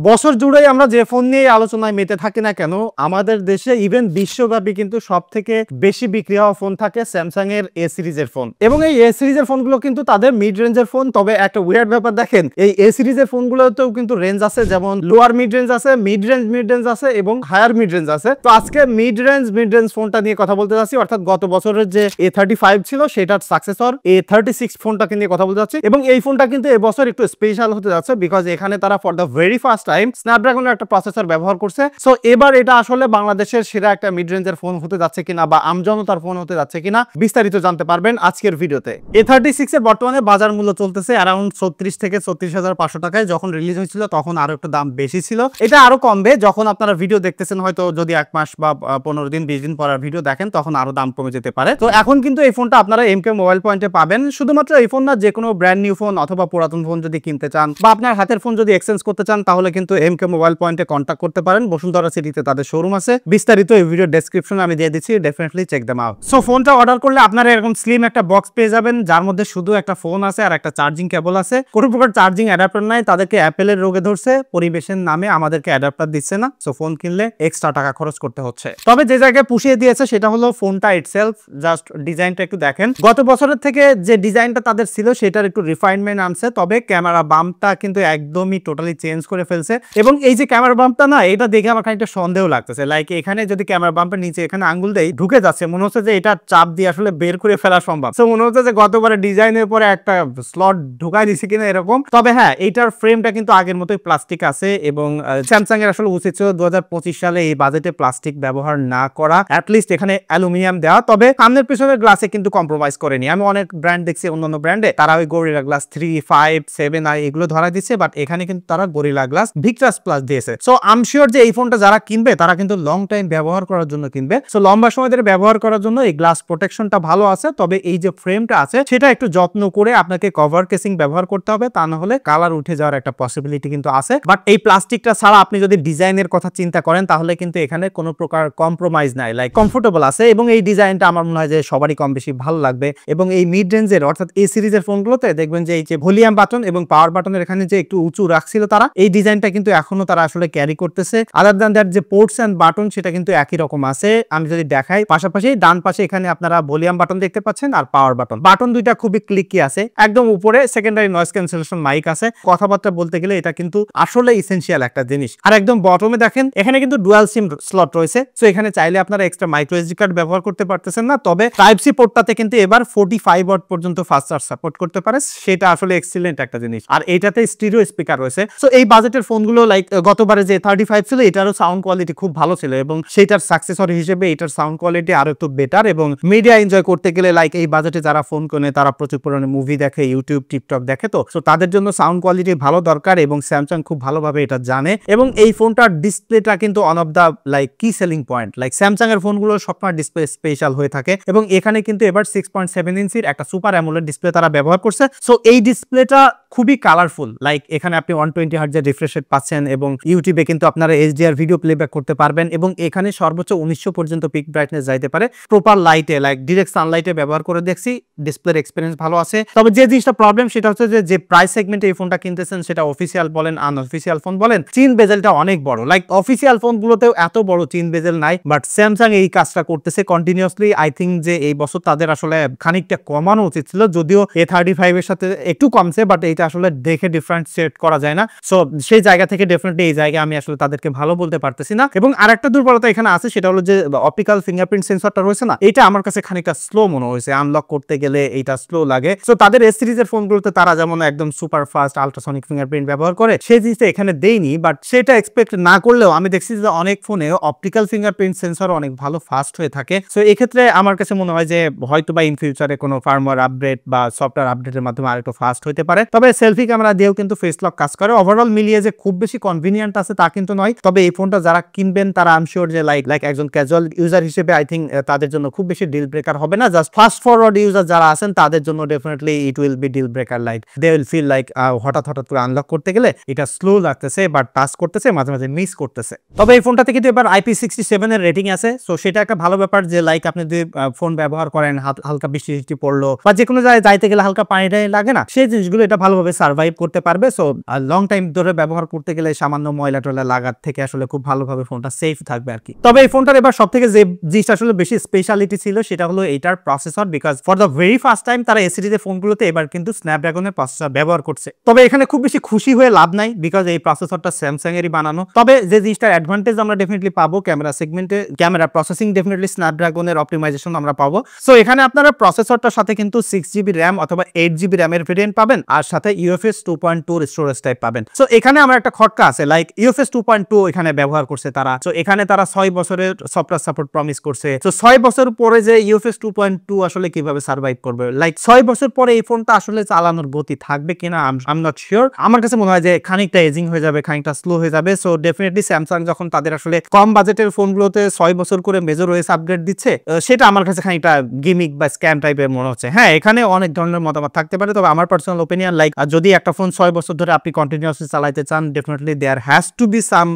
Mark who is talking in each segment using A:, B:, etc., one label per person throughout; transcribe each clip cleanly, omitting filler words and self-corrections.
A: বছর জুড়েই আমরা যে ফোন নিয়ে আলোচনায় মেতে থাকি না কেন, আমাদের দেশে ইভেন বিশ্বব্যাপী কিন্তু সব থেকে বেশি বিক্রি হওয়া ফোন থাকে স্যামসাং এর এ সিরিজের ফোন। এবং এই এ সিরিজের ফোনগুলো কিন্তু তাদের মিড রেঞ্জের ফোন। তবে একটা উইয়ার্ড ব্যাপার দেখেন, এই এ সিরিজের ফোনগুলোতেও কিন্তু রেঞ্জ আছে, যেমন লোয়ার মিড রেঞ্জ আছে, মিড রেঞ্জ আছে এবং হায়ার মিড রেঞ্জ আছে। তো আজকে মিড রেঞ্জ ফোনটা নিয়ে কথা বলতে যাচ্ছি, অর্থাৎ গত বছরের যে A35 ছিল সেটার সাকসেসর A36 ফোনটাকে নিয়ে কথা বলতে যাচ্ছি। এবং এই ফোনটা কিন্তু এবছর একটু স্পেশাল হতে যাচ্ছে, বিকজ এখানে তারা for the very first time স্ন্যাপড্রাগনের একটা প্রসেসর ব্যবহার করছে। সো এবার এটা আসলে বাংলাদেশের সেরা একটা মিড রেঞ্জের ফোন হতে যাচ্ছে কিনা বা আমজনতার ফোন হতে যাচ্ছে কিনা বিস্তারিত জানতে পারবেন আজকের ভিডিওতে। A36 এর বর্তমানে বাজার মূল্য চলতেছে অ্যারাউন্ড 36 থেকে 36,500 টাকায়। যখন রিলিজ হয়েছিল তখন আরো একটু দাম বেশি ছিল, এটা আরো কমবে যখন আপনারা ভিডিও দেখতেছেন। হয়তো যদি 1 মাস বা 15 দিন 20 দিন পরের ভিডিও দেখেন তখন আরো দাম কমে যেতে পারে। তো এখন কিন্তু এই ফোনটা আপনারা এমকে মোবাইল পয়েন্টে পাবেন। শুধুমাত্র এই ফোন না, যে কোনো ব্র্যান্ড নিউ ফোন অথবা পুরাতন ফোন যদি কিনতে চান বা আপনার হাতের ফোন যদি এক্সচেঞ্জ করতে চান তাহলে কিন্তু এমকে মোবাইল পয়েন্টে কন্ট্যাক্ট করতে পারেন। বসুন্ধরা সিটিতে তাদের শোরুম আছে, বিস্তারিত এই ভিডিও ডেসক্রিপশনে আমি দিয়ে দিচ্ছি, definitely check them out. So ফোনটা অর্ডার করলে আপনারা এরকম স্লিম একটা বক্স পেয়ে যাবেন, যার মধ্যে শুধু একটা ফোন আছে আর একটা চার্জিং কেবল আছে। কোনো প্রকার চার্জিং অ্যাডাপ্টার নাই, তাদেরকে অ্যাপেলের রোগে ধরছে, পরিবেশের নামে আমাদেরকে অ্যাডাপ্টার দিচ্ছে না। সো ফোন কিনলে এক্সট্রা টাকা খরচ করতে হচ্ছে। তবে যে জায়গায় পুষিয়ে দিয়েছে সেটা হলো ফোনটা ইটসেলফ। জাস্ট ডিজাইনটা একটু দেখেন, গত বছরের থেকে যে ডিজাইনটা তাদের ছিল সেটার একটু রিফাইনমেন্ট আনছে, তবে ক্যামেরা বাম্পটা কিন্তু একদমই টোটালি চেঞ্জ করে ফেলছে। এবং এই যে ক্যামেরা বাম্পটা না, এটা দেখে আমার খানিকটা সন্দেহ লাগতেছে। লাইক এখানে যদি ক্যামেরা বাম্পের নিচে এখানে আঙ্গুল দেই ঢুকে যাচ্ছে, মনে হচ্ছে যে এটা চাপ দিয়ে আসলে বের করে ফেলা সম্ভব। সো মনে হচ্ছে যে গতবারে ডিজাইনের পরে একটা স্লট ঢুকাই দিছে কিনা এরকম। তবে হ্যাঁ, এইটার ফ্রেমটা কিন্তু আগের মতোই প্লাস্টিক আছে এবং স্যামসাং এর আসলে উচিত ছিল 2025 সালে এই বাজেটে প্লাস্টিক ব্যবহার না করা, অ্যাটলিস্ট এখানে অ্যালুমিনিয়াম দেওয়া। তবে সামনের পিছনের গ্লাসে কিন্তু কম্প্রোমাইজ করেনি। আমি অনেক ব্র্যান্ড দেখছি, অন্যান্য ব্র্যান্ডে তারা ওই গরিলা গ্লাস 3, 5, 7 এগুলো ধরা দিচ্ছে, বাট এখানে কিন্তু তারা গরিলা গ্লাস ভিক্টাস প্লাস দিয়েছে। সো আই এম শিওর যে এই ফোনটা যারা কিনবে তারা কিন্তু লং টাইম ব্যবহার করার জন্য কিনবে। সো লম্বা সময় ধরে ব্যবহার করার জন্য এই গ্লাস প্রোটেকশনটা ভালো আছে। তবে এই যে ফ্রেমটা আছে সেটা একটু যত্ন করে আপনাকে কভার কেসিং ব্যবহার করতে হবে, তা না হলে কালার উঠে যাওয়ার একটা পসিবিলিটি কিন্তু আছে। বাট এই প্লাস্টিকটা ছাড়া আপনি যদি ডিজাইনের কথা চিন্তা করেন তাহলে কিন্তু এখানে কোনো প্রকার কম্প্রোমাইজ নাই, লাইক কমফোর্টেবল আছে। এবং এই ডিজাইনটা আমার মনে হয় যে সবারই কম বেশি ভালো লাগবে। এবং এই মিড রেঞ্জের অর্থাৎ এই সিরিজের ফোনগুলোতে দেখবেন যে এই যে ভলিউম বাটন এবং পাওয়ার বাটনের এখানে যে একটু উঁচু রাখছিল তারা, এই ডিজাইনটা কিন্তু এখনো তারা আসলে ক্যারি করতেছে। আদার দ্যান দ্যাট যে পোর্টস এন্ড বাটন সেটা কিন্তু একই রকম আছে। আমি যদি দেখাই, পাশাপাশি ডান পাশে এখানে আপনারা ভলিউম বাটন দেখতে পাচ্ছেন আর পাওয়ার বাটন দুইটা খুবই ক্লিকি আছে। একদম উপরে সেকেন্ডারি নয়েজ ক্যান্সেলেশন মাইক আছে। কথাবার্তা বলতে গেলে এটা কিন্তু আসলে ইসেনশিয়াল একটা জিনিস। আর একদম বটমে দেখেন এখানে কিন্তু ডুয়াল সিম স্লট রয়েছে। সো এখানে চাইলে আপনারা এক্সট্রা মাইক্রো এসডি কার্ড ব্যবহার করতে পারতেছেন না, তবে টাইপ সি পোর্টটাতে কিন্তু এবার 45 ওয়াট পর্যন্ত ফাস্ট চার্জ সাপোর্ট করতে পারে, সেটা আসলে এক্সিলেন্ট একটা জিনিস। আর এইটাতে স্টিরিও স্পিকার রয়েছে। সো এই বাজেটের ফোনগুলো লাইক গতবারে যে 35 ছিল এটারও সাউন্ড কোয়ালিটি খুব ভালো ছিল এবং সেটার সাকসেসর হিসেবে এটার সাউন্ড কোয়ালিটি আরো একটু বেটার। এবং মিডিয়া এনজয় করতে গেলে লাইক এই বাজেটে যারা ফোন কেনে তারা প্রচুর পরিমাণে মুভি দেখে, ইউটিউব, টিকটক দেখে, তো সো তাদের জন্য সাউন্ড কোয়ালিটি ভালো দরকার এবং স্যামসাং খুব ভালোভাবে এটা জানে। এবং এই ফোনটার ডিসপ্লেটা কিন্তু ওয়ান অফ দা লাইক কি সেলিং পয়েন্ট। লাইক স্যামসাং এর ফোনগুলো সবসময় ডিসপ্লে স্পেশাল হয়ে থাকে এবং এখানে কিন্তু এবার 6.7 ইঞ্চির একটা সুপার অ্যামোলেড ডিসপ্লে তারা ব্যবহার করছে। সো এই ডিসপ্লেটা খুবই কালারফুল। লাইক এখানে আপনি 120 হার্টজের রিফ্রেশ রেট পাচ্ছেন এবং ইউটিউবে কিন্তু আপনারা এইচডিআর ভিডিও প্লেব্যাক করতে পারবেন এবং এখানে সর্বোচ্চ 1900 পর্যন্ত পিক ব্রাইটনেস যাইতে পারে প্রপার লাইটে, লাইক ডিরেক্ট সানলাইটে ব্যবহার করে দেখছি। ডিসপ্লের এক্সপেরিয়েন্স ভালো আছে। তবে যে জিনিসটা প্রবলেম সেটা হচ্ছে যে প্রাইস সেগমেন্টে এই ফোনটা কিনতেছেন, সেটা অফিসিয়াল বলেন আনঅফিসিয়াল ফোন বলেন, চিন বেজেলটা অনেক বড়। লাইক অফিসিয়াল ফোনগুলোতেও এত বড় চিন বেজেল নাই, বাট স্যামসাং এই কাজটা করতেছে কন্টিনিউয়াসলি। আই থিঙ্ক যে এই বছর তাদের আসলে খানিকটা কমানো উচিত ছিল, যদিও A35 এর সাথে একটু কমছে, বাট এইটা আসলে দেখে ডিফারেন্সিয়েট করা যায় না। সো সেই জায়গা থেকে ডেফিনেটলি এই জায়গায় আমি আসলে তাদেরকে ভালো বলতে পারতেছি না। এবং আরেকটা দুর্বলতা এখানে আছে, সেটা হলো যে অপটিক্যাল ফিঙ্গারপ্রিন্ট সেন্সরটা রয়েছে না, এটা আমার কাছে খানিকটা স্লো মনে হয়েছে। আনলক করতে গেলে এইটা স্লো লাগে। সো তাদের এস সিরিজের ফোনগুলোতে তারা যেমন একদম সুপার ফাস্ট আল্ট্রাসনিক ফিঙ্গারপ্রিন্ট ব্যবহার করে, সেই জিনিসটা এখানে দেয়নি। বাট সেটা এক্সপেক্ট না করলেও আমি দেখছি যে অনেক ফোনে অপটিক্যাল ফিঙ্গারপ্রিন্ট সেন্সর অনেক ভালো ফাস্ট হয়ে থাকে। সো এক্ষেত্রে আমার কাছে মনে হয় যে হয়তো বা ইন ফিউচারে কোনো ফার্মওয়্যার আপডেট বা সফটওয়্যার আপডেটের মাধ্যমে আরেকটু ফাস্ট হতে পারে। তবে সেলফি ক্যামেরা দিয়েও কিন্তু ফেস লক কাজ করে। ওভারঅল মিলিয়ে যে খুব বেশি কনভিনিয়েন্ট আছে তা কিন্তু নয়। তবে এই ফোনটা যারা কিনবেন তারা আই এম শিওর যে লাইক একজন ক্যাজুয়াল ইউজার হিসেবে আই থিঙ্ক তাদের জন্য খুব বেশি ডিল ব্রেকার হবে না। জাস্ট ফাস্ট ফরওয়ার্ড ইউজার যারা যারা আছেন তাদের জন্য definitely it will be deal breaker, like they will feel like হঠাৎ করে আনলক করতে গেলে এটা স্লো লাগতেছে বা টাচ করতেছে, মাঝে মাঝে মিস করতেছে। তবে এই ফোনটাতে কিন্তু এবার IP67 এর রেটিং আছে, সো সেটা একটা ভালো ব্যাপার যে লাইক আপনি যদি ফোন ব্যবহার করেন, হালকা বৃষ্টি পড়লো বা যে কোনো জায়গায় যাইতে গেলে হালকা পানি লাগে না, সেই জিনিসগুলো এটা ভালোভাবে সার্ভাইভ করতে পারবে। সো লং টাইম ধরে ব্যবহার করতে গেলে সামান্য ময়লা টয়লা লাগার থেকে আসলে খুব ভালোভাবে ফোনটা সেফ থাকবে আর কি। তবে এই ফোনটার এবার সব থেকে যে জিনিসটা আসলে বেশি স্পেশালিটি ছিল সেটা হলো এটার processor, because for the very first time তারা এ সিরিজের ফোনগুলোতে এবার কিন্তু স্ন্যাপড্রাগনের প্রসেসর ব্যবহার করছে। তবে এখানে খুব বেশি খুশি হয়ে লাভ নাই, বিকজ এই প্রসেসরটা স্যামসাং এরই বানানো। তবে যে জিনিসটার অ্যাডভান্টেজ আমরা ডেফিনেটলি পাবো ক্যামেরা সেগমেন্টে, ক্যামেরা প্রসেসিং ডেফিনেটলি স্ন্যাপড্রাগনের অপটিমাইজেশন আমরা পাবো। সো এখানে আপনারা প্রসেসরটার সাথে কিন্তু 6GB র্যাম অথবা 8GB র্যামের ভেরিয়েন্ট পাবেন, আর সাথে UFS 2.2 স্টোরেজ টাইপ পাবেন। সো এখানে আমার একটা খটকা আছে, লাইক UFS 2.2 এখানে ব্যবহার করছে তারা। সো এখানে তারা 6 বছরের সফটওয়্যার সাপোর্ট প্রমিস করছে। সো 6 বছর পরে যে UFS 2.2 আসলে কিভাবে সার্ভাইভ করবে, লাইক 6 বছর পরে এই ফোনটা আসলে চালানোর গতি থাকবে কিনা আই এম নট শিওর। আমার কাছে মনে হয় যে খানিকটা এজিং হয়ে যাবে, খানিকটা স্লো হয়ে যাবে। সো ডেফিনেটলি স্যামসাং যখন তাদের আসলে কম বাজেটের ফোনগুলোতে 6 বছর করে মেজর ওএস আপগ্রেড দিচ্ছে, সেটা আমার কাছে খানিকটা গিমিক বা স্ক্যাম টাইপের মনে হচ্ছে। হ্যাঁ, এখানে অনেক ধরনের মতামত থাকতে পারে, তবে আমার পার্সোনাল ওপিনিয়ন লাইক যদি একটা ফোন 6 বছর ধরে আপনি কন্টিনিউয়াসলি চালাতে চান, definitely there has to be some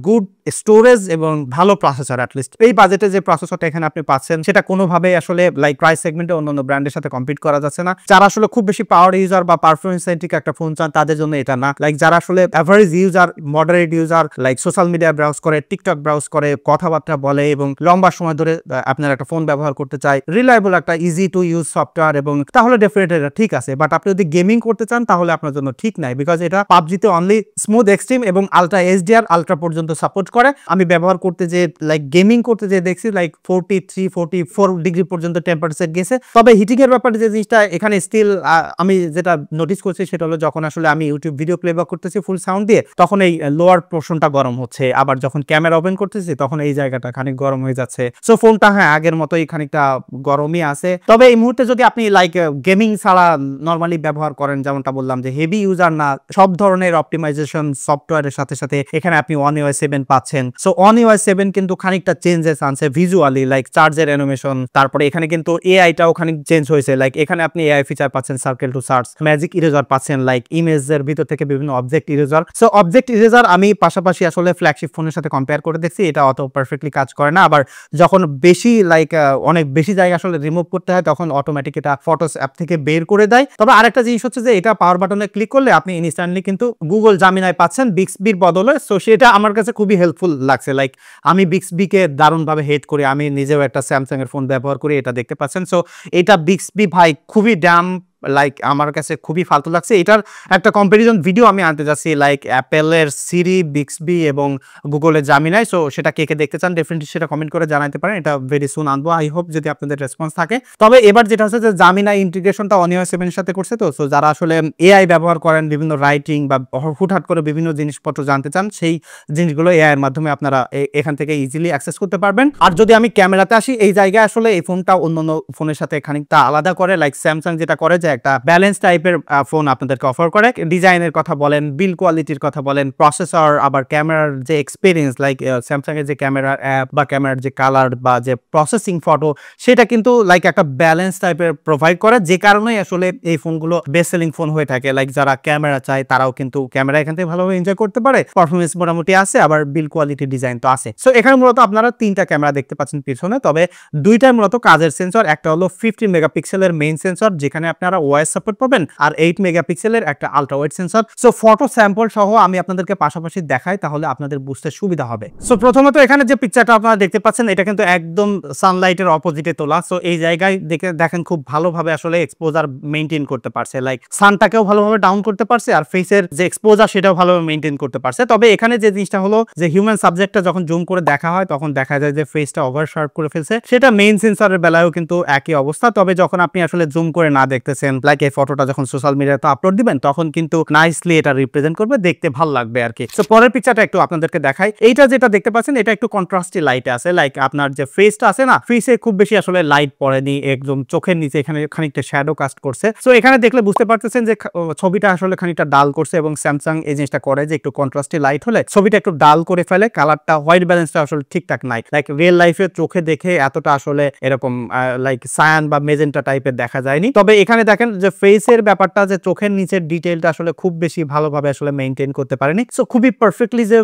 A: good storage এবং ভালো প্রসেসর। অ্যাটলিস্ট এই বাজেটে যে প্রসেসরটা এখানে আপনি পাচ্ছেন সেটা কোনোভাবে আসলে লাইক প্রাইস সেগমেন্টে অন্যান্য ব্র্যান্ডের সাথে কম্পিট করা যাচ্ছে না। যারা আসলে খুব বেশি পাওয়ার ইউজার বা পারফরমেন্স সেন্ট্রিক একটা ফোন চান তাদের জন্য এটা না। লাইক যারা আসলে average user, moderate user, like social media browse করে, টিকটক ব্রাউজ করে, কথাবার্তা বলে এবং লম্বা সময় ধরে আপনার একটা ফোন ব্যবহার করতে চায়, রিলায়েবল একটা ইজি টু ইউজ সফটওয়্যার, এবং তাহলে ডেফিনেটলি এটা ঠিক আছে। বাট আপনি যদি গেমিং করতে চান তাহলে আপনার জন্য ঠিক নাই, বিকজ এটা পাবজিতে অনলি স্মুথ এক্সট্রিম এবং আলট্রা HDR আলট্রা পর্যন্ত সাপোর্ট করে। আমি ব্যবহার করতে যে লাইক গেমিং করতে যে দেখছি লাইক 43-44 ডিগ্রি পর্যন্ত টেম্পারেচার গেছে। তবে হিটিং এর ব্যাপারে যে জিনিসটা এখানে স্টিল আমি যেটা নোটিস করছি সেটা হলো যখন আসলে আমি ইউটিউব ভিডিও প্লেব্যাক করতেছি ফুল সাউন্ড দিয়ে, তখন এই লোয়ার পোর্শনটা গরম হচ্ছে, আবার যখন ক্যামেরা ওপেন করতেছি তখন এই জায়গাটা খানিক গরম হয়ে যাচ্ছে। সো ফোনটা হ্যাঁ আগের মতোই খানিকটা গরমই আছে। তবে এই মুহূর্তে যদি আপনি লাইক গেমিং ছাড়া নর্মালি ব্যবহার করেন, যেমনটা বললাম যে হেভি ইউজার না, সব ধরনের অপটিমাইজেশন সফটওয়্যারের সাথে সাথে এখানে আপনি One UI 7 পাচ্ছেন। সো One UI 7 কিন্তু খানিকটা চেঞ্জেস আনছে ভিজুয়ালি, লাইক চার্জের অ্যানিমেশন, তারপরে এখানে কিন্তু এআইটাও খানিক চেঞ্জ হয়েছে। লাইক এখানে আপনি এআই ফিচার পাচ্ছেন, circle to search, magic eraser পাচ্ছেন, লাইক ইমেজের ভিতর থেকে বিভিন্ন object eraser. So object eraser আমি পাশাপাশি আসলে ফ্ল্যাগশিপ ফোনের সাথে কম্পেয়ার করে দেখছি, এটা অত পারফেক্টলি কাজ করে না। আবার যখন বেশি লাইক অনেক বেশি জায়গা আসলে রিমুভ করতে হয় তখন অটোমেটিক এটা ফটোস অ্যাপ থেকে বের করে দেয়। তবে আরেকটা জিনিস হচ্ছে যে এটা পাওয়ার বাটনে ক্লিক করলে আপনি ইনস্ট্যান্টলি কিন্তু গুগল জামিনায় পাচ্ছেন বিক্সবির বদলে। সো সেটা আমার কাছে খুবই হেল্পফুল লাগছে। লাইক আমি বিক্সবিকে দারুণভাবে হেট করি, আমি নিজেও একটা স্যামসাং এর ফোন ব্যবহার করি, এটা দেখতে পাচ্ছেন। সো এটা বিক্সবি ভাই খুবই ড্যাম লাইক আমার কাছে খুবই ফালতু লাগছে। এটার একটা কম্পারিজন ভিডিও আমি আনতে যাচ্ছি, লাইক অ্যাপেলের সিরি, বিক্সবি এবং গুগলের জামিনাই। সো সেটা কে কে দেখতে চান ডেফিনেটলি সেটা কমেন্ট করে জানাতে পারেন, এটা ভেরি সুন আনবো, আই হোপ যদি আপনাদের রেসপন্স থাকে। তবে এবার যেটা হচ্ছে যে জামিনা ইন্টিগ্রেশনটা One UI 7 এর সাথে করছে। তো সো যারা আসলে এআই ব্যবহার করেন, বিভিন্ন রাইটিং বা হুটহাট করে বিভিন্ন জিনিসপত্র জানতে চান, সেই জিনিসগুলো এআই এর মাধ্যমে আপনারা এখান থেকে ইজিলি অ্যাক্সেস করতে পারবেন। আর যদি আমি ক্যামেরাতে আসি, এই জায়গায় আসলে এই ফোনটা অন্যান্য ফোনের সাথে খানিকটা আলাদা করে, লাইক স্যামসাং যেটা করে যে একটা ব্যালেন্স টাইপের ফোন আপনাদেরকে অফার করে। ডিজাইনের কথা বলেন, বিল কোয়ালিটির কথা বলেন, প্রসেসর, আবার ক্যামেরার যে এক্সপিরিয়েন্স, লাইক স্যামসাং এর যে ক্যামেরার অ্যাপ বা ক্যামেরার যে কালার বা যে প্রসেসিং ফটো, সেটা কিন্তু লাইক একটা ব্যালেন্স টাইপের প্রোভাইড করে, যে কারণেই আসলে এই ফোনগুলো বেস্ট সেলিং ফোন হয়ে থাকে। লাইক যারা ক্যামেরা চায় তারাও কিন্তু ক্যামেরা এখান থেকে ভালোভাবে এনজয় করতে পারে, পারফরমেন্স মোটামুটি আছে, আবার বিল কোয়ালিটি ডিজাইন তো আছে। সো এখানে মূলত আপনারা 3টা ক্যামেরা দেখতে পাচ্ছেন পিছনে, তবে 2টাই মূলত কাজের সেন্সর। একটা হলো 15 মেগাপিক্সেলের মেইন সেন্সর, যেখানে আপনারা ওয়াইস সাপোর্ট পাবেন, আর 8 মেগাপিক্সেলের একটা ultra wide sensor. So photo sample সহ আমি আপনাদেরকে পাশাপাশি দেখাই, তাহলে আপনাদের বুঝতে সুবিধা হবে। সো প্রথমত এখানে যে পিকচারটা আপনারা দেখতে পাচ্ছেন এটা কিন্তু একদম সানলাইটের অপোজিটে তোলা। সো এই জায়গায় দেখেন খুব ভালোভাবে আসলে এক্সপোজার মেইনটেইন করতে পারছে, লাইক সানটাকেও ভালোভাবে ডাউন করতে পারছে, আর ফেসের যে এক্সপোজার সেটাও ভালোভাবে মেইনটেইন করতে পারছে। তবে এখানে যে জিনিসটা হলো যে হিউম্যান সাবজেক্টটা যখন জুম করে দেখা হয় তখন দেখা যায় যে ফেসটা ওভার শার্প করে ফেলছে, সেটা মেইন সেন্সরের বেলায়ও কিন্তু একই অবস্থা। তবে যখন আপনি আসলে জুম করে না দেখতেছেন দেখেন লাইক এই ফটোটা যখন সোশ্যাল মিডিয়াতে আপলোড দিবেন তখন কিন্তু নাইসলি এটা রিপ্রেজেন্ট করবে, দেখতে ভালো লাগবে আর কি। সো পরের পিকচারটা একটু আপনাদেরকে দেখাই। এইটা যেটা দেখতে পাচ্ছেন এটা একটু কন্ট্রাস্টি লাইটে আছে, লাইক আপনার যে ফেসটা আছে না, ফেসে খুব বেশি আসলে লাইট পড়েনি, একদম চোখের নিচে এখানে খানিকটা শ্যাডো কাস্ট করছে। সো এখানে দেখলে বুঝতে পারতেছেন যে ছবিটা আসলে খানিকটা ডাল করছে, এবং স্যামসাং এই জিনিসটা করে যে একটু কন্ট্রাস্টি লাইট হলে ছবিটা একটু ডাল করে ফেলে, কালারটা হোয়াইট ব্যালেন্সটা আসলে ঠিকঠাক নাই। লাইক রিয়েল লাইফে চোখে দেখে এতটা আসলে এরকম লাইক সায়ান বা মেজেন্টা টাইপের দেখা যায়নি। তবে এখানে দেখেন যে ফেসের ব্যাপারটা, যে চোখের নিচের ডিটেইলটা আসলে খুব বেশি ভালোভাবে আসলে মেইনটেইন করতে পারেনি। সো খুবই পারফেক্টলি যে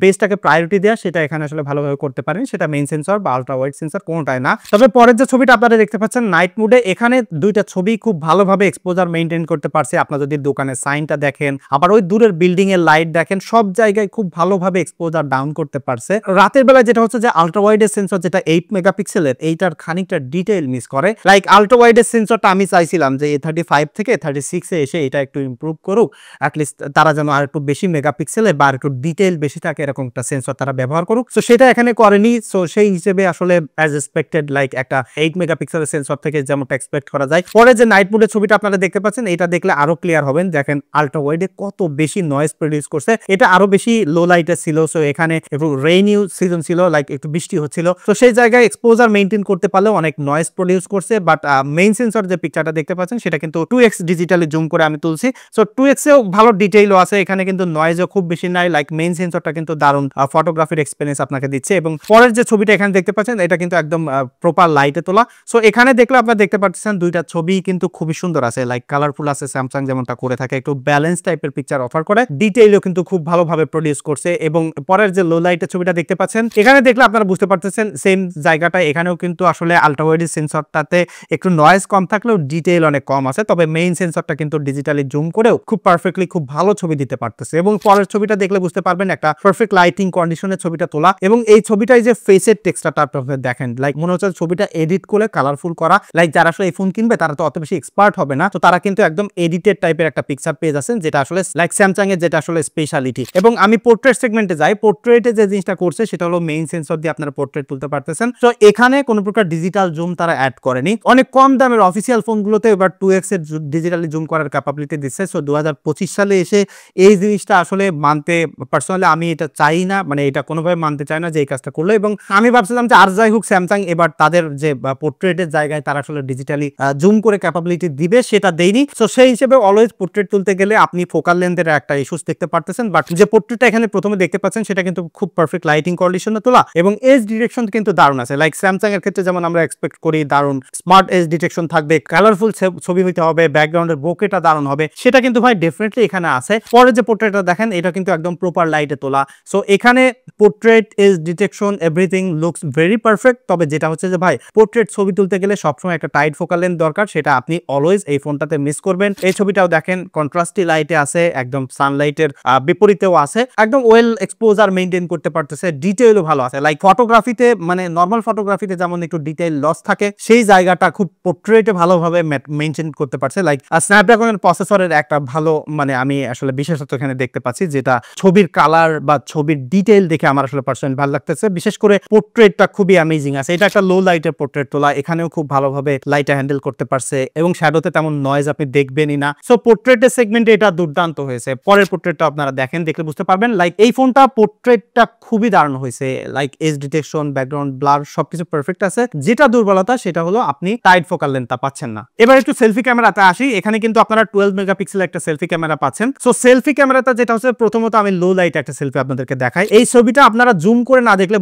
A: বেসটাকে প্রায়োরিটি দেওয়া সেটা এখানে আসলে ভালোভাবে করতে পারেনি, সেটা মেইন সেন্সর বা আলট্রা ওয়াইড সেন্সর কোনোটাই না। তবে পরের যে ছবিটা আপনারা দেখতে পাচ্ছেন নাইট মুডে, এখানে দুইটা ছবি খুব ভালোভাবে এক্সপোজার মেইনটেইন করতে পারছে। আপনারা যদি দোকানের সাইনটা দেখেন, আবার ওই দূরের বিল্ডিং এর লাইট দেখেন, সব জায়গায় খুব ভালোভাবে এক্সপোজার ডাউন করতে পারছে। রাতের বেলা যেটা হচ্ছে যে আলট্রা ওয়াইডের সেন্সর যেটা 8 মেগাপিক্সেলের, এইটার খানিকটা ডিটেইল মিস করে। লাইক আলট্রা ওয়াইডের সেন্সরটা আমি চাইছিলাম যে A35 থেকে 36 এ এসে এটা একটু ইমপ্রুভ করুক, অ্যাটলিস্ট তারা যেন আর একটু বেশি মেগাপিক্সেলের বা একটু ডিটেইল বেশি থাকে এরকম একটা সেন্সর তারা ব্যবহার করুক। সো সেটা এখানে করেনি। সো সেই হিসেবে আসলে অ্যাজ এক্সপেক্টেড লাইক একটা 8 মেগাপিক্সেলের সেন্সর থেকে যেমনটা এক্সপেক্ট করা যায়। পরে যে নাইট মুডের ছবিটা আপনারা দেখতে পাচ্ছেন, এটা দেখলে আরো ক্লিয়ার হবেন। দেখেন আলট্রা ওয়াইডে কত বেশি নয়েজ প্রডিউস করছে, এটা আরো বেশি লো লাইটে ছিল। সো এখানে একটু রেইনি সিজন ছিল, লাইক একটু বৃষ্টি হচ্ছিল, তো সেই জায়গায় এক্সপোজার মেইনটেইন করতে পারলেও অনেক নয়েজ প্রডিউস করছে। বাট মেইন সেন্সর যে পিকচারটা দেখতে পাচ্ছেন সেটা কিন্তু 2x ডিজিটালি জুম করে আমি তুলছি। সো 2x এও ভালো ডিটেইলও আছে, এখানে কিন্তু নয়েজও খুব বেশি নাই। লাইক মেইন সেন্সরটা কিন্তু দারুণ ফটোগ্রাফির এক্সপেরিয়েন্স আপনাকে দিচ্ছে। এবং পরের যে ছবিটা এখানে দেখতে পাচ্ছেন এটা কিন্তু একদম প্রপার লাইটে তোলা। সো এখানে দেখলে আপনারা দেখতে পাচ্ছেন দুইটা ছবি কিন্তু খুবই সুন্দর আছে, লাইক কালারফুল আছে। স্যামসাং যেমনটা করে থাকে, একটু ব্যালেন্স টাইপের পিকচার অফার করে, ডিটেইলও কিন্তু খুব ভালোভাবে প্রডিউস করছে। এবং পরের যে লো লাইটের ছবিটা দেখতে পাচ্ছেন, এখানে দেখলে আপনারা বুঝতে পারতেছেন সেম জায়গাটা এখানেও কিন্তু আসলে আলট্রা ওয়াইড সেন্সরটাতে একটু নয়েজ কম থাকলেও ডিটেইল অনেক কম আছে। তবে মেইন সেন্সরটা কিন্তু ডিজিটালি জুম করেও খুব পারফেক্টলি খুব ভালো ছবি দিতে পারতেছে। এবং পরের ছবিটা দেখলে বুঝতে পারবেন একটা পারফেক্ট লাইটিং কন্ডিশনের ছবিটা তোলা। এবং এই ছবিটাই যে ফেসের টেক্সচারটা আপনারা দেখেন, লাইক মনে হচ্ছে ছবিটা এডিট করে কালারফুল করা। লাইক যারা আসলে এই ফোন কিনবে তারা তো অত বেশি এক্সপার্ট হবে না, তো তারা কিন্তু একদম এডিটেড টাইপের একটা পিকচার পেয়ে যাচ্ছেন, যেটা আসলে লাইক স্যামসাং এর যেটা আসলে স্পেশালিটি। এবং আমি পোর্ট্রেট সেগমেন্টে যাই, পোর্ট্রেটে যে জিনিসটা করছে সেটা হলো মেইন সেন্সর দিয়ে আপনারা পোর্ট্রেট তুলতে পারতেছেন। তো এখানে কোনো প্রকার ডিজিটাল জুম তারা অ্যাড করেনি। অনেক কম দামের অফিসিয়াল ফোনগুলোতে এবার 2x এর ডিজিটালি জুম করার ক্যাপাবিলিটি দিচ্ছে। সো 2025 সালে এসে এই জিনিসটা আসলে মানতে পার্সোনালি আমি এটা চাই না, মানে এটা কোনোভাবে মানতে চাই না যে এই কাজটা করলো। এবং আমি ভাবছিলাম যে আর যাই হোক স্যামসাং এবার তাদের যে পোর্ট্রেটের জায়গায় তারা আসলে ডিজিটালি জুম করে ক্যাপাবিলিটি দিবে, সেটা দেয়নি। সো সেই হিসেবে অলওয়েজ পোর্ট্রেট তুলতে গেলে আপনি ফোকাল লেন্থের একটা ইস্যুস দেখতে পারতেছেন। বাট যে পোর্ট্রেটটা এখানে প্রথমে দেখতে পাচ্ছেন সেটা কিন্তু খুব পারফেক্ট লাইটিং কন্ডিশনে তোলা, এবং এজ ডিটেকশন কিন্তু দারুণ আছে। লাইক স্যামসাং এর ক্ষেত্রে যেমন আমরা এক্সপেক্ট করি দারুণ স্মার্ট এজ ডিটেকশন থাকবে, কালারফুল ছবি হইতে হবে, ব্যাকগ্রাউন্ডের বোকেটা দারুণ হবে, সেটা কিন্তু ভাই ডেফিনেটলি এখানে আছে। পরে যে পোর্ট্রেটটা দেখেন এটা কিন্তু একদম প্রপার লাইটে তোলা। সো এখানে portrait age detection everything looks very perfect. তবে যেটা হচ্ছে যে ভাই পোর্ট্রেট ছবি তুলতে গেলে সবসময় একটা টাইট ফোকাল লেন্থ দরকার, সেটা আপনি অলওয়েজ এই ফোনটাতে মিস করবেন। এই ছবিটাও দেখেন কন্ট্রাস্টি লাইটে আছে, একদম সানলাইটের বিপরীতেও আছে, একদম ওয়েল এক্সপোজার মেইনটেইন করতে পারতেছে, ডিটেইলও ভালো আছে। লাইক ফটোগ্রাফিতে মানে নর্মাল ফটোগ্রাফিতে যেমন একটু ডিটেইল লস থাকে, সেই জায়গাটা খুব পোর্ট্রেটে ভালোভাবে মেইনটেইন করতে পারছে। লাইক স্ন্যাপড্রাগনের প্রসেসরের একটা ভালো মানে আমি আসলে বিশেষত এখানে দেখতে পাচ্ছি, যেটা ছবির কালার বা ছবির ডিটেইল দেখে আমার আসলে পার্সোনালি ভালো লাগতেছে। বিশেষ করে পোর্ট্রেটটা খুবই অ্যামেজিং আছে। এটা একটা লো লাইটের পোর্ট্রেট তোলা, এখানেও খুব ভালোভাবে লাইটটা হ্যান্ডেল করতে পারছে, এবং শ্যাডোতে তেমন নয়েজ আপনি দেখবেনই না। সো পোর্ট্রেটের সেগমেন্টে এটা দুর্দান্ত হয়েছে। পরের পোর্ট্রেটটা আপনারা দেখেন, দেখলে বুঝতে পারবেন লাইক এই ফোনটা পোর্ট্রেটটা খুবই দারুণ হয়েছে। Like age detection, background blur সবকিছু পারফেক্ট আছে। যেটা দুর্বলতা সেটা হলো আপনি টাইট ফোকাল লেন্থটা পাচ্ছেন না। এবার একটু সেলফি ক্যামেরাতে আসি। এখানে কিন্তু আপনারা 12 মেগাপিক্সেল একটা সেলফি ক্যামেরা পাচ্ছেন। সো সেলফি ক্যামেরাটা যেটা হচ্ছে, প্রথমত আমি লো লাইট একটা সেলফি আপনাদেরকে দেখাই। এই ছবিটা আপনারা জুম করে না দেখলে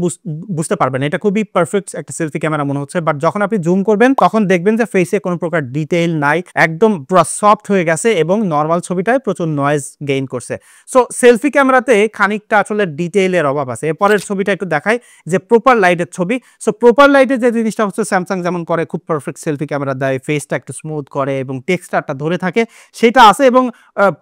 A: বুঝতে পারবেন এটা খুবই পারফেক্ট একটা সেলফি ক্যামেরা মনে হচ্ছে। বাট যখন আপনি জুম করবেন তখন দেখবেন যে ফেসে কোনো প্রকার ডিটেইল নাই, একদম পুরো সফট হয়ে গেছে, এবং নর্মাল ছবিটায় প্রচুর নয়েজ গেইন করছে। সো সেলফি ক্যামেরাতে খানিকটা আসলে ডিটেইলের অভাব আছে। এরপরের ছবিটা একটু দেখাই, যে প্রপার লাইটের ছবি। সো প্রপার লাইটের যে জিনিসটা হচ্ছে স্যামসাং যেমন করে, খুব পারফেক্ট সেলফি ক্যামেরা দেয়, ফেসটা একটু স্মুথ করে এবং টেক্সচারটা ধরে থাকে, সেটা আছে। এবং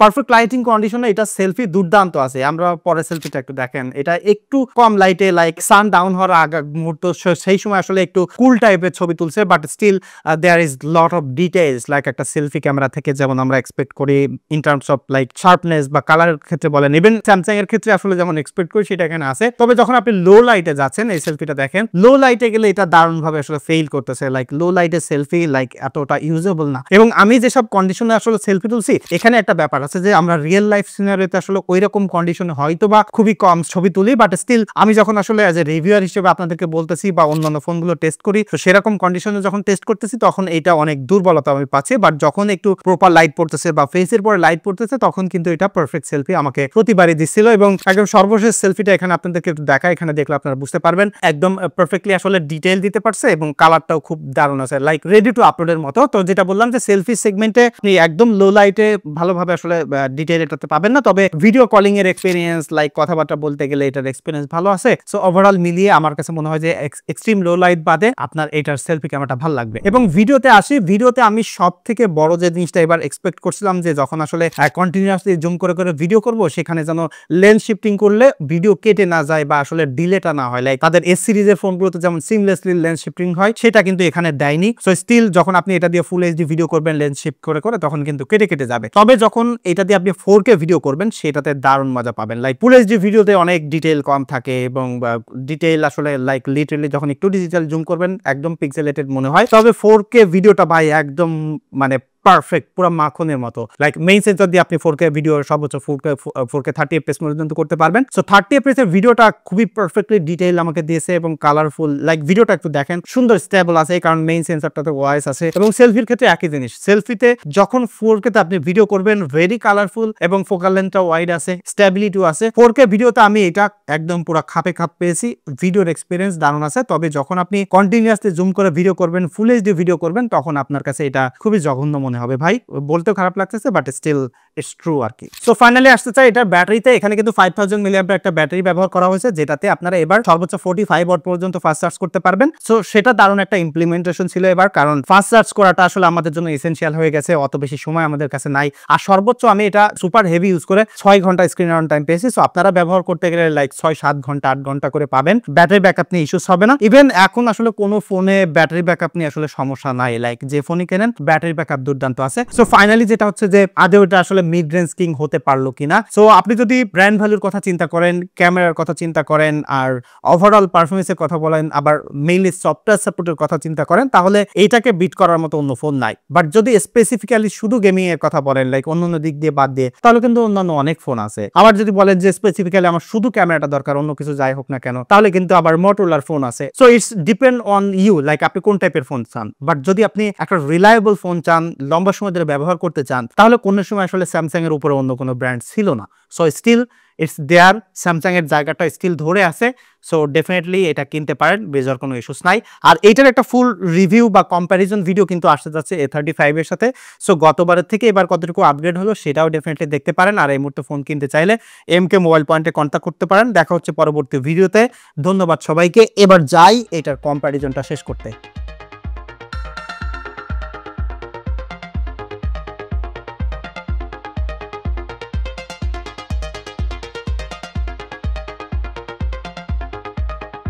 A: পারফেক্ট লাইটিং কন্ডিশনে এটা সেলফি দুর্দান্ত আছে। আমরা পরের সেলফিটা একটু দেখেন, এটা একটু কম লাইটে লাইক সান ডাউন হওয়ার আগে মুহূর্ত, সেই সময় আসলে একটু কুল টাইপের ছবি তুলছে। But still there is lot of details like একটা সেলফি ক্যামেরা থেকে যেমন আমরা এক্সপেক্ট করি in terms of like sharpness বা কালারের ক্ষেত্রে বলেন, ইভেন স্যামসাং এর ক্ষেত্রে আসলে যেমন এক্সপেক্ট করি সেটা এখানে আছে। তবে যখন আপনি লো লাইটে যাচ্ছেন, এই সেলফিটা দেখেন, লো লাইটে গেলে এটা দারুণ ভাবে আসলে ফেইল করতেছে। লাইক লো লাইটের সেলফি লাইক এতটা ইউজেবল না। এবং আমি যেসব কন্ডিশনে আসলে সেলফি তুলছি এখানে একটা ব্যাপার আছে যে আমরা রিয়েল লাইফ সিনারিওতে আসলে ওইরকম কন্ডিশনে হয়তো বা খুবই কম ছবি তুলি, বাট স্টিল আমি যখন আসলে অ্যাজ এ রিভিউয়ার হিসেবে আপনাদেরকে বলতেছি বা অন্যান্য ফোনগুলো টেস্ট করি, তো সেরকম কন্ডিশনে যখন টেস্ট করতেছি তখন এটা অনেক দুর্বলতা আমি পাচ্ছি। বাট যখন একটু প্রপার লাইট পড়তেছে বা ফেসের পরে লাইট পড়তেছে তখন কিন্তু এটা পারফেক্ট সেলফি আমাকে প্রতিবারই দিচ্ছিল। এবং একদম সর্বশেষ সেলফিটা এখানে আপনাদেরকে একটু দেখা, এখানে দেখলে আপনারা বুঝতে পারবেন একদম পারফেক্টলি আসলে ডিটেইল দিতে পারছে এবং কালারটাও খুব দারুণ আছে, লাইক রেডি টু আপলোডের মতো। তো যেটা বললাম যে সেলফি সেগমেন্টে আপনি একদম লো লাইটে ভালোভাবে আসলে ডিটেইল এটাতে পাবেন না, তবে ভিডিও কলিং এর এক্সপেরিয়েন্স লাইক কথাবার্তা বলতে গেলে এটার এক্সপেরিয়েন্স ভালো আছে। সো ওভারঅল মিলিয়ে আমার কাছে মনে হয় যে এক্সট্রিম লো লাইট বাদে আপনার এটার সেলফি ক্যামেরাটা ভালো লাগবে। এবং ভিডিওতে আসি, ভিডিওতে আমি সব থেকে বড় যে জিনিসটা এবার এক্সপেক্ট করছিলাম যে যখন আসলে কন্টিনিউয়াসলি জুম করে করে ভিডিও করব সেখানে যেন লেন্স শিফটিং করলে ভিডিও কেটে না যায় বা আসলে ডিলেটা না হয়, লাইক তাদের এস সিরিজের ফোনগুলোতে যেমন সিমলেসলি লেন্স শিফটিং হয় সেটা কিন্তু এখানে দেয়নি। সো স্টিল যখন আপনি এটা দিয়ে ফুল এইচডি ভিডিও করবেন লেন্স শিফট করে করে তখন কিন্তু কেটে কেটে যাবে। তবে যখন এটা দিয়ে আপনি 4K ভিডিও করবেন সেটাতে দারুণ মজা পাবেন। লাইক ফুল এইচডি ভিডিওতে অনেক ডিটেইল কম থাকে এবং ডিটেইল আসলে লাইক লিটারালি যখন একটু ডিজিটাল জুম করবেন একদম পিক্সেলেটেড মনে হয়। তবে 4K ভিডিওটা ভাই একদম মানে পারফেক্ট, পুরো মাখনের মতো। লাইক মেইন সেন্সর দিয়ে আপনি 4K ভিডিও সর্বোচ্চ 4K 30 fps পর্যন্ত করতে পারবেন। সো 30 fps এর ভিডিওটা খুবই পারফেক্টলি ডিটেইল আমাকে দিয়েছে এবং কালারফুল, লাইক ভিডিওটা একটু দেখেন সুন্দর স্টেবল আছে কারণ মেইন সেন্সরটাতে ওয়াইস আছে। এবং সেলফির ক্ষেত্রে একই জিনিস, সেলফিতে যখন 4K তে আপনি ভিডিও করবেন ভেরি কালারফুল এবং ফোকাল লেন্থটা ওয়াইড আছে, স্টেবিলিটিও আছে। 4K ভিডিওতে আমি এটা একদম পুরো খাপে খাপ পেয়েছি, ভিডিওর এক্সপেরিয়েন্স দারুণ আছে। তবে যখন আপনি কন্টিনিউয়াসলি জুম করে ভিডিও করবেন, ফুল এইচডি ভিডিও করবেন তখন আপনার কাছে এটা খুবই জঘন্য মনে হবে ভাই, বলতেও খারাপ লাগতেছে বাট স্টিল ইটস ট্রু আর কি। সো ফাইনালি আসতে চাই এটার ব্যাটারিতে, এখানে কিন্তু 5000 mAh একটা ব্যাটারি ব্যবহার করা হয়েছে যেটাতে আপনারা এবার সর্বোচ্চ 45 ওয়াট পর্যন্ত ফাস্ট চার্জ করতে পারবেন। সো সেটা দারুণ একটা ইমপ্লিমেন্টেশন ছিল এবার, কারণ ফাস্ট চার্জ করাটা আসলে আমাদের জন্য এসেনশিয়াল হয়ে গেছে, অত বেশি সময় আমাদের কাছে নাই। আর সর্বোচ্চ আমি এটা সুপার হেভি ইউজ করে 6 ঘন্টা স্ক্রিন অন টাইম পেয়েছি। সো আপনারা ব্যবহার করতে গেলে লাইক 6-7 ঘন্টা 8 ঘন্টা করে পাবেন, ব্যাটারি ব্যাকআপ নিয়ে ইস্যুস হবে না। ইভেন এখন আসলে কোনো ফোনে ব্যাটারি ব্যাকআপ নিয়ে আসলে সমস্যা নাই, লাইক যে ফোনই কেনেন ব্যাটারি ব্যাকআপ দুর্দান্ত আছে। সো ফাইনালি যেটা হচ্ছে যে আদৌ এটা আসলে মিড রেঞ্জ কিং হতে পারলো কিনা। সো আপনি যদি ব্র্যান্ড ভ্যালুর কথা চিন্তা করেন, ক্যামেরার কথা চিন্তা করেন আর ওভারঅল পারফরমেন্সের কথা বলেন, আবার মেইনলি সফটওয়্যার সাপোর্টের কথা চিন্তা করেন, তাহলে এইটাকে বিট করার মতো অন্য ফোন নাই। বাট যদি স্পেসিফিক্যালি শুধু গেমিং এর কথা বলেন, লাইক অন্যান্য দিক দিয়ে বাদ দিয়ে, তাহলে কিন্তু অন্যান্য অনেক ফোন আছে। আবার যদি বলেন যে স্পেসিফিক্যালি আমার শুধু ক্যামেরাটা দরকার, অন্য কিছু যাই হোক না কেন, তাহলে কিন্তু আবার মোটরোলার ফোন আছে। So it's depend on you, like আপনি কোন টাইপের ফোন চান। বাট যদি আপনি একটা রিলায়েবল ফোন চান, লম্বা সময় ধরে ব্যবহার করতে চান, তাহলে কোনো সময় আসলে স্যামসাং এর উপরে অন্য কোনো ব্র্যান্ড ছিল না। So still it's there, Samsung এর জায়গাটা স্টিল ধরে আছে। সো ডেফিনেটলি এটা কিনতে পারেন, বেজার কোনো ইস্যুস নাই। আর এইটার একটা ফুল রিভিউ বা কম্প্যারিজন ভিডিও কিন্তু আসতে যাচ্ছে A35 এর সাথে। সো গতবারের থেকে এবার কতটুকু আপগ্রেড হলো সেটাও ডেফিনেটলি দেখতে পারেন। আর এই মুহূর্তে ফোন কিনতে চাইলে MK মোবাইল পয়েন্টে কন্ট্যাক্ট করতে পারেন। দেখা হচ্ছে পরবর্তী ভিডিওতে। ধন্যবাদ সবাইকে। এবার যাই এটার কম্প্যারিজনটা শেষ করতে।